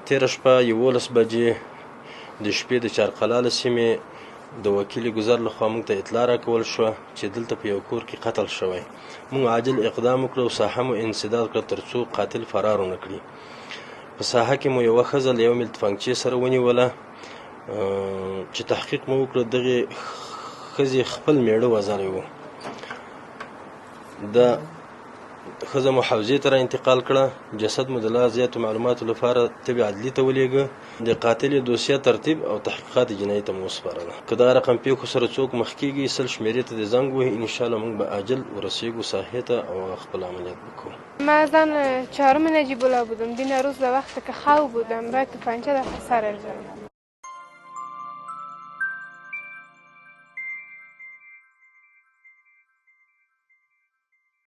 تېره شپه 11 بجې د شپې د چارقلا له سیمې د وکیل ګذر لخوا موږ ته اطلاع راکول شوه چې دلته په یو کور کې قتل شوی. موږ عاجل اقدام وکړو او ساحه مو انسداد کړه تر څو قاتل فرار ونه کړي. په ساحه کې مو یوه ښځه له یو میل تفنګچې سره ونیوله چې تحقیق مو وکړو دغې ښځې خپل میړه وژلی و. د ښځه مو حوزې ته را انتقال کړه. جسد مو د لا زیاتو معلوماتو لپاره طب عدلي ته ولېږه. د قاتل دوسیه ترتیب او تحقیقات جنایي ته مو وسپارله. که دغه رقم پیښو سره څوک مخ کېږي 100 شمېرې ته دې زنګ ووهي، انشاءالله موږ به عاجل ورسېږو ساحې ته او خپل عملیات بکنیم. من زن 4 نجیب الله بودم. دین روز وقتی که خواب بودم بعد تفنگچه در سرش زدم.